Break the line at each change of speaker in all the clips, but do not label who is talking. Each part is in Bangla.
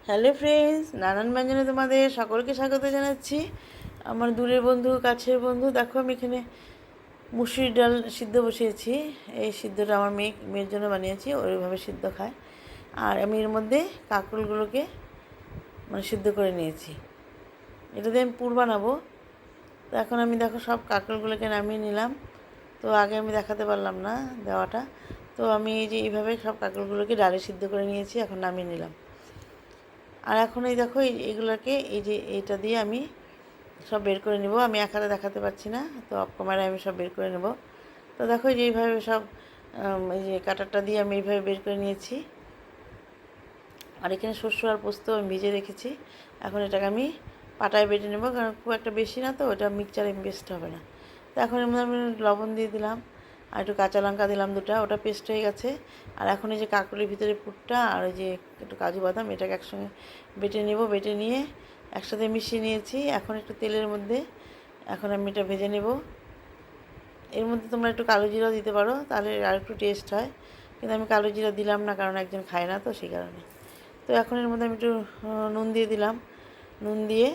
হ্যালো ফ্রেন্ডস, নানান ব্যঞ্জনে তোমাদের সকলকে স্বাগত জানাচ্ছি। আমার দূরের বন্ধু, কাছের বন্ধু, দেখো আমি এখানে মুসুরির ডাল সিদ্ধ বসিয়েছি। এই সিদ্ধটা আমার মেয়ের জন্য বানিয়েছি, ওইভাবে সিদ্ধ খায়। আর আমি এর মধ্যে কাঁকরোলগুলোকে সিদ্ধ করে নিয়েছি। এটা দিয়ে আমি পুর বানাবো। তো এখন আমি দেখো সব কাঁকরোলগুলোকে নামিয়ে নিলাম। তো আগে আমি দেখাতে পারলাম না দেওয়াটা। তো আমি এই যে এইভাবে সব কাঁকরোলগুলোকে ডালে সিদ্ধ করে নিয়েছি, এখন নামিয়ে নিলাম। আর এখন এই দেখো এইগুলোকে এই যে এইটা দিয়ে আমি সব বের করে নেব। আমি এক হাতে দেখাতে পারছি না, তো অফ ক্যামেরায় আমি সব বের করে নেব। তো দেখো যে এইভাবে সব এই যে কাটারটা দিয়ে আমি এইভাবে বের করে নিয়েছি। আর এখানে শস্য আর পোস্ত আমি ভিজে রেখেছি। এখন এটাকে আমি পাটায় বেটে নেব, কারণ খুব একটা বেশি না, তো ওটা মিক্সচারে পেস্ট হবে না। তো এখন এর মধ্যে আমি লবণ দিয়ে দিলাম, আর একটু কাঁচা লঙ্কা দিলাম দুটা, ওটা পেস্ট হয়ে গেছে। আর এখন এই যে কাঁকরোলের ভিতরে পুরটা আর ওই যে একটু কাজু বাদাম, এটাকে একসঙ্গে বেটে নেব। বেটে নিয়ে একসাথে মিশিয়ে নিয়েছি। এখন একটু তেলের মধ্যে এখন আমি এটা ভেজে নেব। এর মধ্যে তোমরা একটু কালো জিরাও দিতে পারো, তাহলে আর একটু টেস্ট হয়। কিন্তু আমি কালো জিরা দিলাম না, কারণ একজন খায় না, তো সেই কারণে। তো এখন এর মধ্যে আমি একটু নুন দিয়ে দিলাম। নুন দিয়ে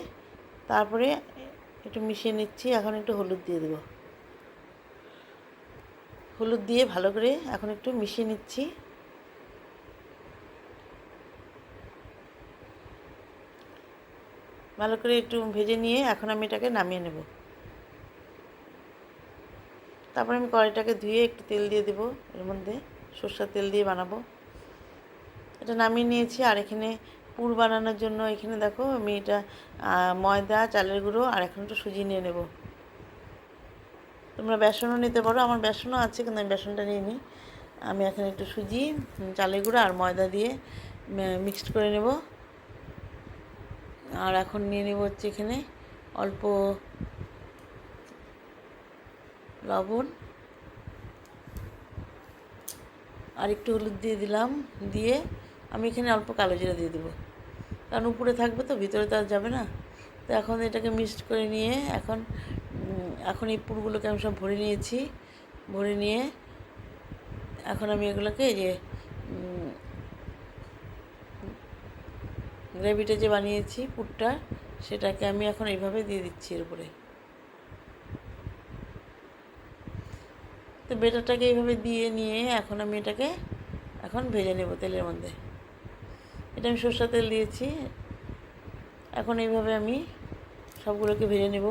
তারপরে একটু মিশিয়ে নিচ্ছি। এখন একটু হলুদ দিয়ে দেবো। হলুদ দিয়ে ভালো করে এখন একটু মিশিয়ে নিচ্ছি। ভালো করে একটু ভেজে নিয়ে এখন আমি এটাকে নামিয়ে নেব। তারপরে আমি কড়াইটাকে ধুয়ে একটু তেল দিয়ে দেবো। এর মধ্যে সরষের তেল দিয়ে বানাবো। এটা নামিয়ে নিয়েছি। আর এখানে পুর বানানোর জন্য এখানে দেখো আমি এটা ময়দা, চালের গুঁড়ো আর এখন একটু সুজি নিয়ে নেব। তোমরা বেসনও নিতে পারো, আমার বেসনও আছে, কিন্তু আমি বেসনটা নিয়ে নিই। আমি এখন একটু সুজি, চালের গুঁড়ো আর ময়দা দিয়ে মিক্সড করে নেব। আর এখন নিয়ে নেব হচ্ছে এখানে অল্প লবণ আর একটু হলুদ দিয়ে দিলাম। দিয়ে আমি এখানে অল্প কালো জিরা দিয়ে দেবো, কারণ উপরে থাকবে তো, ভিতরে তো আর যাবে না। তো এখন এটাকে মিক্সড করে নিয়ে এখন এখন এই পুরগুলোকে আমি সব ভরে নিয়েছি। ভরে নিয়ে এখন আমি এগুলোকে এই যে গ্রেভিটা যে বানিয়েছি পুরটা, সেটাকে আমি এখন এইভাবে দিয়ে দিচ্ছি এর উপরে। তো বেটারটাকে এইভাবে দিয়ে নিয়ে এখন আমি এটাকে এখন ভেজে নেব তেলের মধ্যে। এটা আমি সরষের তেল দিয়েছি। এখন এইভাবে আমি সবগুলোকে ভেজে নেব।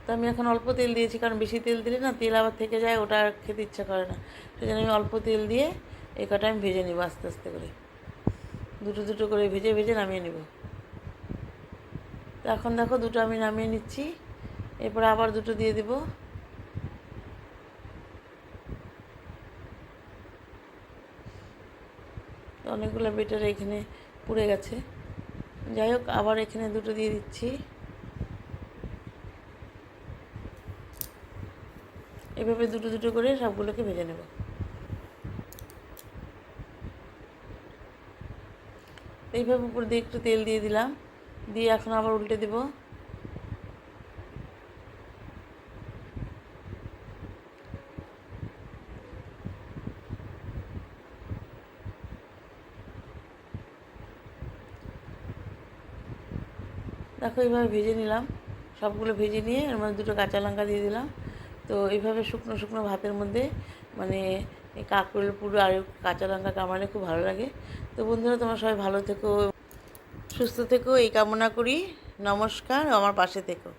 তো আমি এখন অল্প তেল দিয়েছি, কারণ বেশি তেল দিলে না তেল আবার থেকে যায়, ওটা আর খেতে ইচ্ছা করে না। সেই জন্য আমি অল্প তেল দিয়ে এই কটা আমি ভেজে নেব আস্তে আস্তে করে, দুটো দুটো করে ভেজে ভেজে নামিয়ে নেব। তো এখন দেখো দুটো আমি নামিয়ে নিচ্ছি, এরপরে আবার দুটো দিয়ে দেব। তো অনেকগুলো বেটার এখানে পুড়ে গেছে, যাই হোক আবার এখানে দুটো দিয়ে দিচ্ছি। এভাবে দুটো দুটো করে সবগুলোকে ভেজে নেব। এইভাবে উপর দিয়ে একটু তেল দিয়ে দিলাম, দিয়ে এখন আবার উল্টে দেব। দেখো এইভাবে ভেজে নিলাম, সবগুলো ভেজে নিয়ে এর মধ্যে দুটো কাঁচা লঙ্কা দিয়ে দিলাম। তো এইভাবে শুকনো শুকনো ভাতের মধ্যে মানে এই কাঁকরোলের পুরো আর কাঁচা লঙ্কা কামড়ালে খুব ভালো লাগে। তো বন্ধুরা, তোমরা সবাই ভালো থেকো, সুস্থ থেকো, এই কামনা করি। নমস্কার, আমার পাশে থেকো।